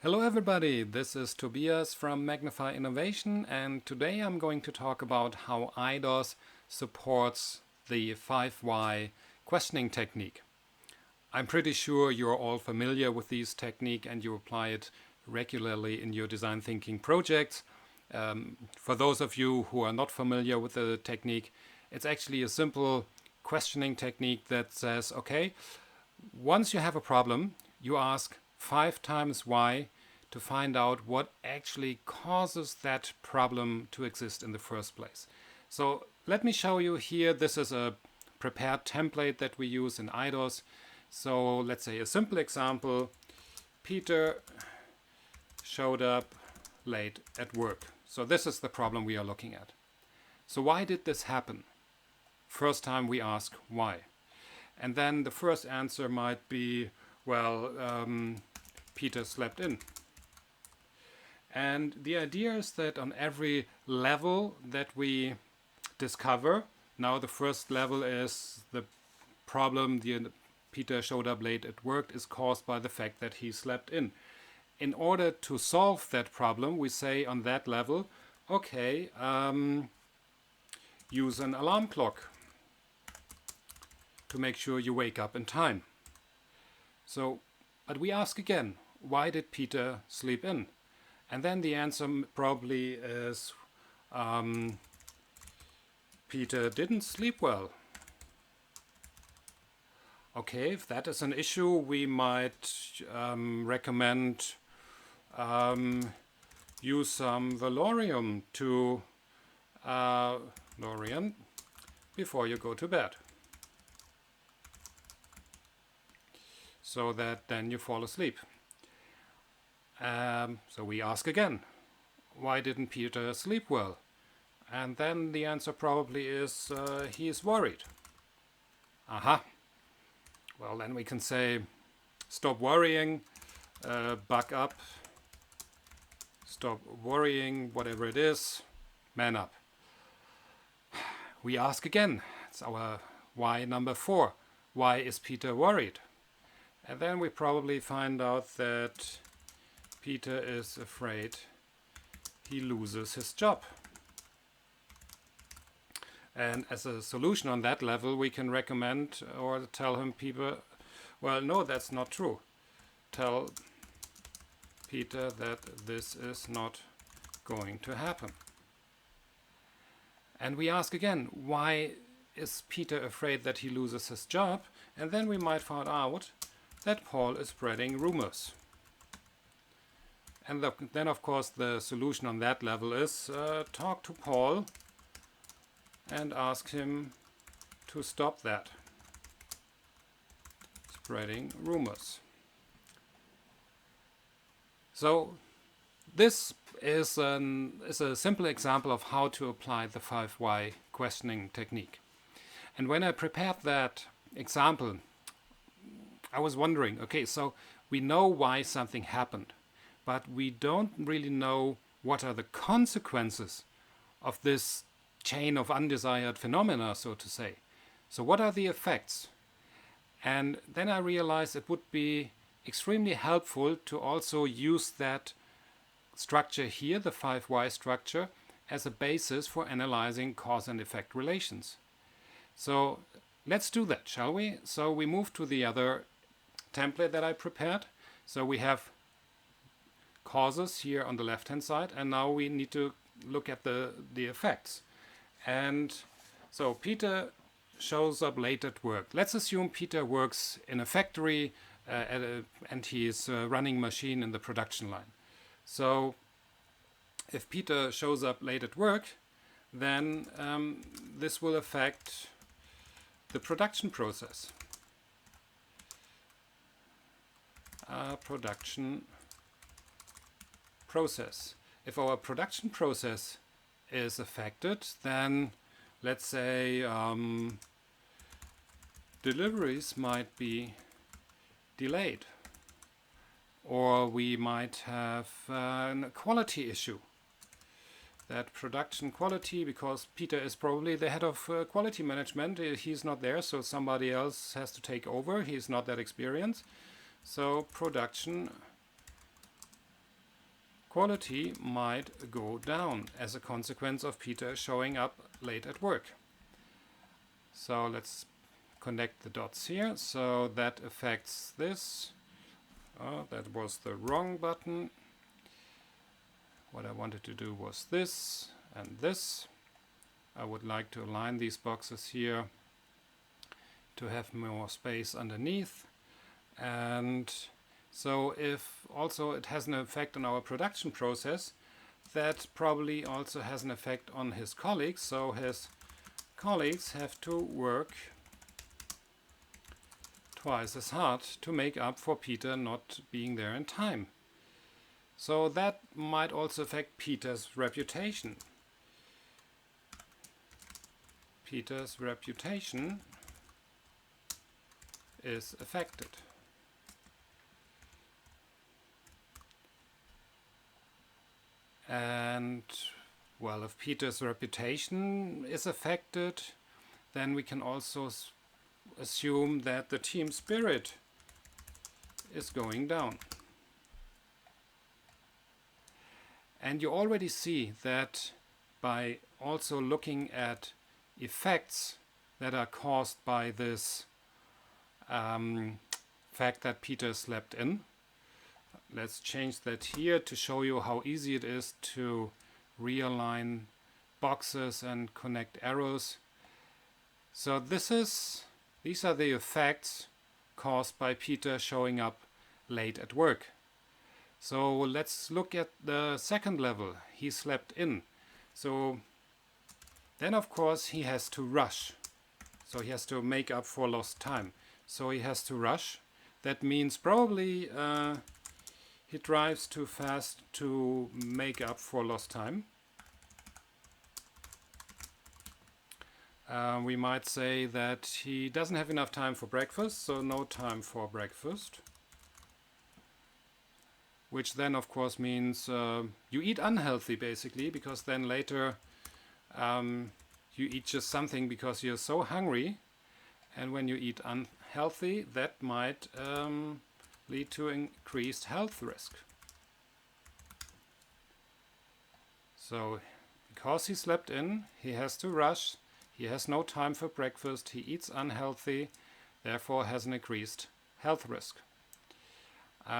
Hello everybody, this is Tobias from Magnify Innovation, and today I'm going to talk about how Eidos supports the 5 why questioning technique. I'm pretty sure you're all familiar with this technique and you apply it regularly in your design thinking projects. For those of you who are not familiar with the technique, it's actually a simple questioning technique that says, okay, once you have a problem, you ask 5 times why to find out what actually causes that problem to exist in the first place. So let me show you here. This is a prepared template that we use in Eidos. So let's say a simple example. Peter showed up late at work. So this is the problem we are looking at. So why did this happen? First time we ask why. And then the first answer might be, well, Peter slept in. And the idea is that on every level that we discover, now the first level is the problem, Peter showed up late at work, is caused by the fact that he slept in. In order to solve that problem, we say on that level, okay, use an alarm clock to make sure you wake up in time. So, but we ask again, why did Peter sleep in? And then the answer probably is Peter didn't sleep well. Okay, if that is an issue, we might recommend use some Valorium to Lorien before you go to bed, so that then you fall asleep. So we ask again, why didn't Peter sleep well? And then the answer probably is he is worried. Aha. Well, then we can say, stop worrying, buck up, stop worrying, whatever it is, man up. We ask again, it's our why number 4. Why is Peter worried? And then we probably find out that Peter is afraid he loses his job. And as a solution on that level, we can recommend or tell him, Peter, well, no, that's not true. Tell Peter that this is not going to happen. And we ask again, why is Peter afraid that he loses his job? And then we might find out that Paul is spreading rumors. And then, of course, the solution on that level is talk to Paul and ask him to stop that, spreading rumors. So this is a simple example of how to apply the 5 why questioning technique. And when I prepared that example, I was wondering, okay, so we know why something happened, but we don't really know what are the consequences of this chain of undesired phenomena, so to say. So what are the effects? And then I realized it would be extremely helpful to also use that structure here, the 5 why structure, as a basis for analyzing cause and effect relations. So let's do that, shall we? So we move to the other template that I prepared. So we have causes here on the left hand side, and now we need to look at the effects. And so Peter shows up late at work. Let's assume Peter works in a factory and he's running a machine in the production line. So if Peter shows up late at work, then this will affect the production process. If our production process is affected, then let's say deliveries might be delayed, or we might have a quality issue. That production quality, because Peter is probably the head of quality management, he's not there, so somebody else has to take over. He's not that experienced. So production quality might go down as a consequence of Peter showing up late at work. So let's connect the dots here. So that affects this. Oh, that was the wrong button. What I wanted to do was this and this. I would like to align these boxes here to have more space underneath. And so if also it has an effect on our production process, that probably also has an effect on his colleagues. So his colleagues have to work twice as hard to make up for Peter not being there in time. So that might also affect Peter's reputation. Peter's reputation is affected. And well, if Peter's reputation is affected, then we can also assume that the team spirit is going down. And you already see that by also looking at effects that are caused by this fact that Peter slept in. Let's change that here to show you how easy it is to realign boxes and connect arrows. So these are the effects caused by Peter showing up late at work. So let's look at the second level. He slept in. So then of course he has to rush. So he has to make up for lost time. So he has to rush. That means probably he drives too fast to make up for lost time. We might say that he doesn't have enough time for breakfast, so no time for breakfast. Which then of course means you eat unhealthy basically, because then later you eat just something because you're so hungry. And when you eat unhealthy, that might lead to increased health risk. So because he slept in, he has to rush, he has no time for breakfast, he eats unhealthy, therefore has an increased health risk.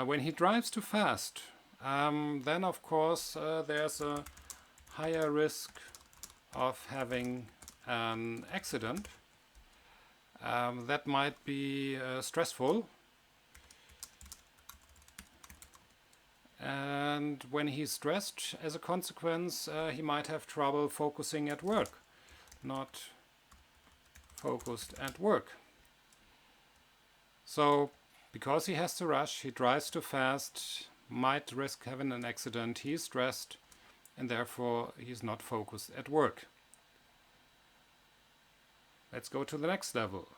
When he drives too fast, then of course there's a higher risk of having an accident. That might be stressful. And when he's stressed, as a consequence, he might have trouble focusing at work, not focused at work. So, because he has to rush, he drives too fast, might risk having an accident, he's stressed, and therefore he's not focused at work. Let's go to the next level.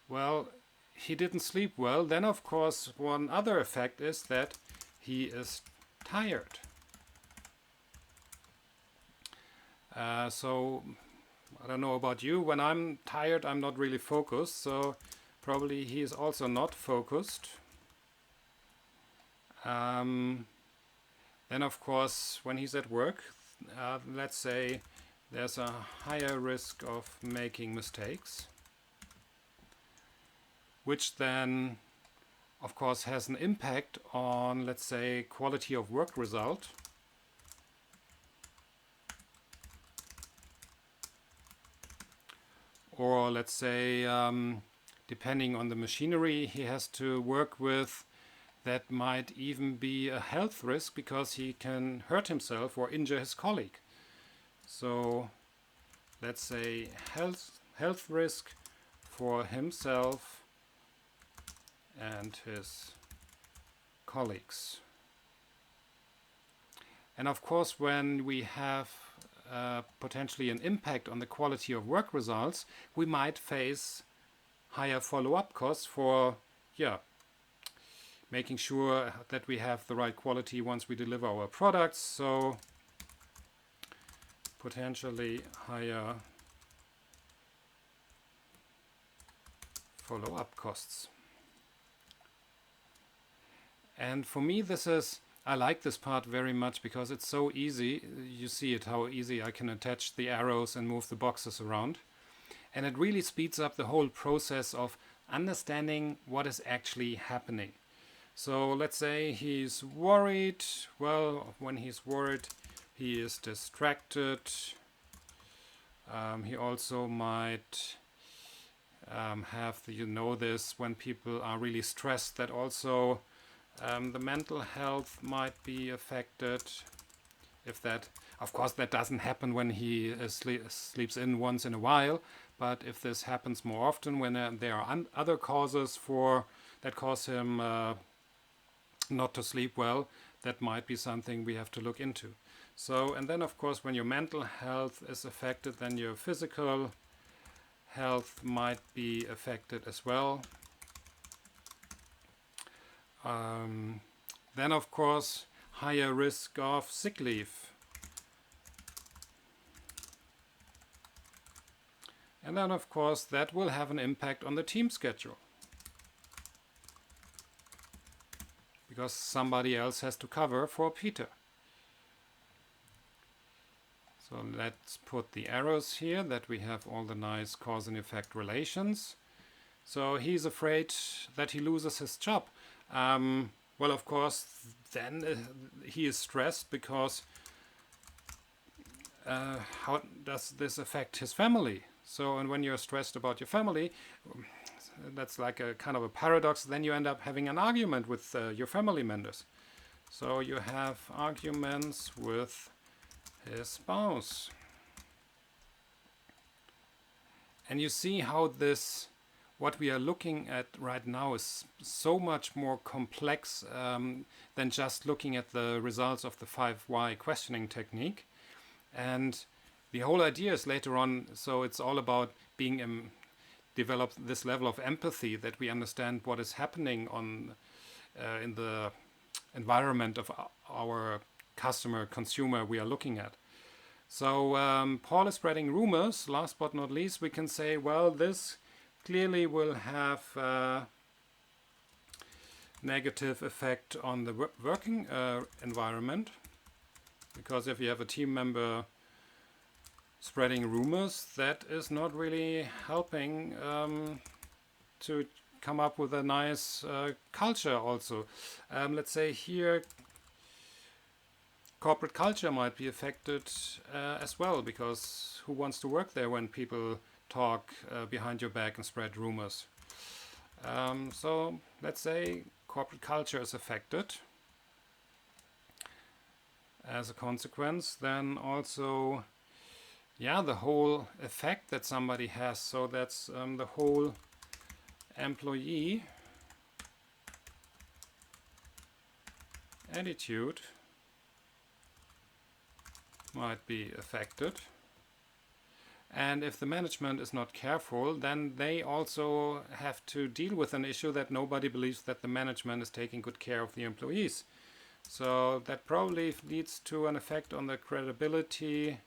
Well, he didn't sleep well. Then, of course, one other effect is that he is tired. So, I don't know about you. When I'm tired, I'm not really focused. So, probably he is also not focused. Then, of course, when he's at work, let's say there's a higher risk of making mistakes, which then, of course, has an impact on, let's say, quality of work result. Or let's say, depending on the machinery he has to work with, that might even be a health risk because he can hurt himself or injure his colleague. So let's say health risk for himself and his colleagues. And of course, when we have potentially an impact on the quality of work results, we might face higher follow-up costs for making sure that we have the right quality once we deliver our products. So potentially higher follow-up costs. And for me, this is I like this part very much because it's so easy. You see it, how easy I can attach the arrows and move the boxes around. And it really speeds up the whole process of understanding what is actually happening. So let's say he's worried. Well, when he's worried, he is distracted. He also might have, this, when people are really stressed, that also the mental health might be affected. If that, of course, that doesn't happen when he sleeps in once in a while, but if this happens more often, when there are other causes that cause him not to sleep well, that might be something we have to look into. So, and then of course, when your mental health is affected, then your physical health might be affected as well. Then of course, higher risk of sick leave. And then of course, that will have an impact on the team schedule, because somebody else has to cover for Peter. So let's put the arrows here, that we have all the nice cause and effect relations. So he's afraid that he loses his job. Well, of course, then he is stressed because how does this affect his family? So, and when you're stressed about your family, that's like a kind of a paradox. Then you end up having an argument with your family members. So you have arguments with his spouse. And you see how this, what we are looking at right now, is so much more complex than just looking at the results of the 5 why questioning technique. And the whole idea is later on, so it's all about being develop this level of empathy, that we understand what is happening in the environment of our consumer we are looking at. So Paul is spreading rumors. Last but not least, we can say, well, this clearly will have a negative effect on the working environment, because if you have a team member spreading rumors, that is not really helping to come up with a nice culture also. Let's say here, corporate culture might be affected as well, because who wants to work there when people talk behind your back and spread rumors? So let's say corporate culture is affected as a consequence. Then also, yeah, the whole effect that somebody has. So that's the whole employee attitude might be affected. And if the management is not careful, then they also have to deal with an issue that nobody believes that the management is taking good care of the employees. So that probably leads to an effect on the credibility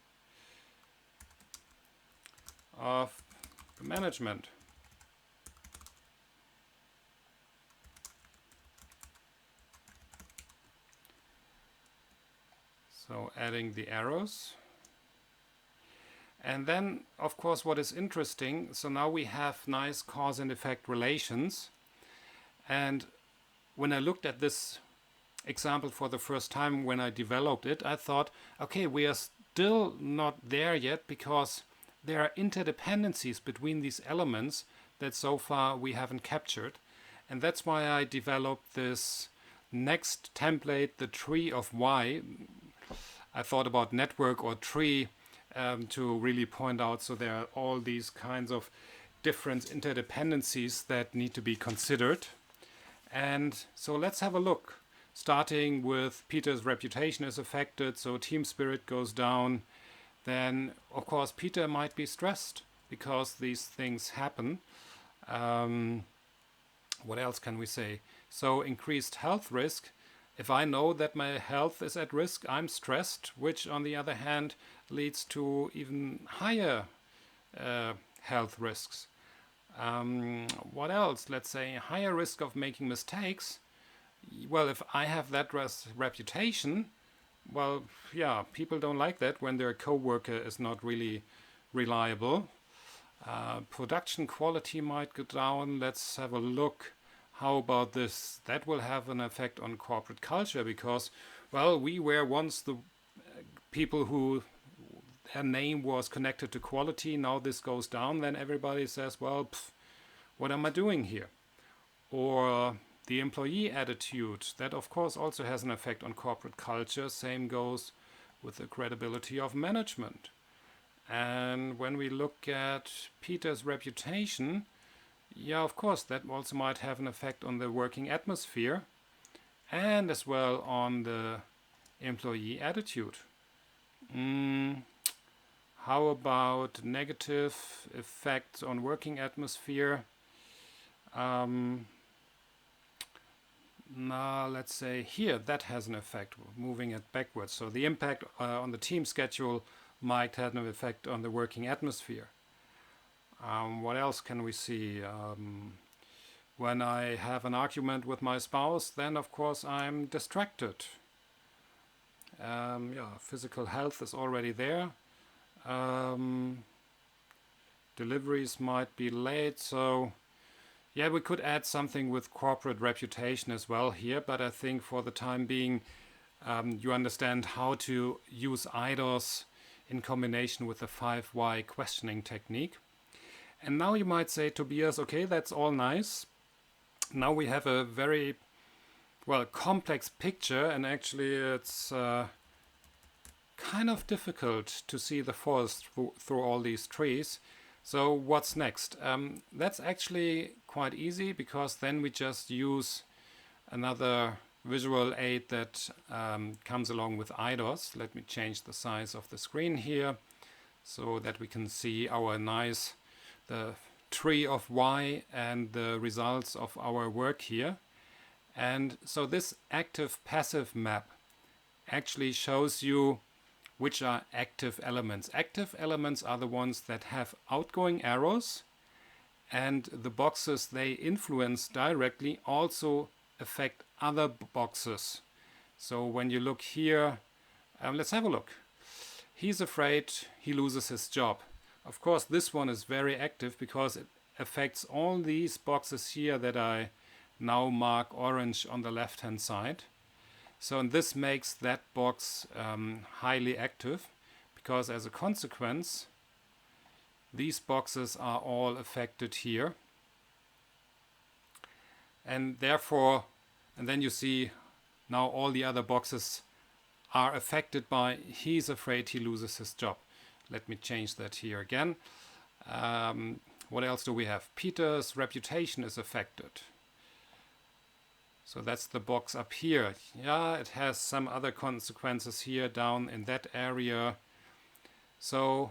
of the management. So adding the arrows. And then, of course, what is interesting, so now we have nice cause and effect relations. And when I looked at this example for the first time, when I developed it, I thought, okay, we are still not there yet, because there are interdependencies between these elements that so far we haven't captured. And that's why I developed this next template, the tree of why. I thought about network or tree to really point out, so there are all these kinds of different interdependencies that need to be considered. And so let's have a look, starting with Peter's reputation is affected, so team spirit goes down. Then of course Peter might be stressed because these things happen. What else can we say? So increased health risk. If I know that my health is at risk, I'm stressed, which on the other hand leads to even higher health risks. What else? Let's say higher risk of making mistakes. Well, if I have that reputation, well, yeah, people don't like that when their coworker is not really reliable. Production quality might go down. Let's have a look. How about this? That will have an effect on corporate culture because, well, we were once the people who their name was connected to quality. Now this goes down, then everybody says, well, what am I doing here? Or the employee attitude, that of course also has an effect on corporate culture. Same goes with the credibility of management. And when we look at Peter's reputation, yeah, of course, that also might have an effect on the working atmosphere and as well on the employee attitude. How about negative effects on working atmosphere? Now, let's say here, that has an effect, moving it backwards. So the impact on the team schedule might have an effect on the working atmosphere. What else can we see? When I have an argument with my spouse, then of course I'm distracted. Yeah, physical health is already there. Deliveries might be late, so yeah, we could add something with corporate reputation as well here, but I think for the time being, you understand how to use Eidos in combination with the 5 why questioning technique. And now you might say, Tobias, okay, that's all nice. Now we have a very, well, complex picture, and actually it's kind of difficult to see the forest through all these trees. So what's next? That's actually quite easy because then we just use another visual aid that comes along with Eidos. Let me change the size of the screen here so that we can see our the tree of why and the results of our work here. And so this active-passive map actually shows you which are active elements. Active elements are the ones that have outgoing arrows, and the boxes they influence directly also affect other boxes. So when you look here, let's have a look. He's afraid he loses his job. Of course, this one is very active because it affects all these boxes here that I now mark orange on the left-hand side. So and this makes that box highly active because as a consequence, these boxes are all affected here. And therefore, and then you see now all the other boxes are affected by he's afraid he loses his job. Let me change that here again. What else do we have? Peter's reputation is affected. So that's the box up here. Yeah, it has some other consequences here down in that area. So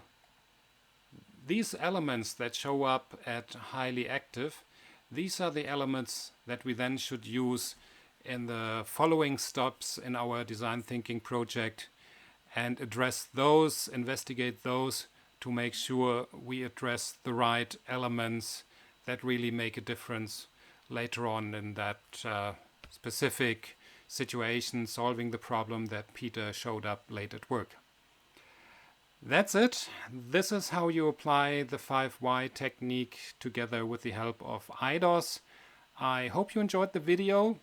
these elements that show up at highly active, these are the elements that we then should use in the following steps in our design thinking project and address those, investigate those to make sure we address the right elements that really make a difference later on in that specific situation, solving the problem that Peter showed up late at work. That's it. This is how you apply the 5 why technique together with the help of Eidos. I hope you enjoyed the video.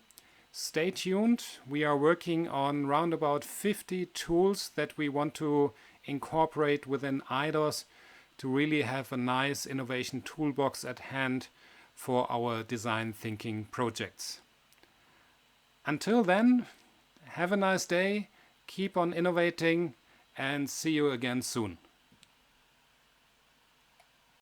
Stay tuned. We are working on round about 50 tools that we want to incorporate within Eidos to really have a nice innovation toolbox at hand for our design thinking projects. Until then, have a nice day, keep on innovating, and see you again soon.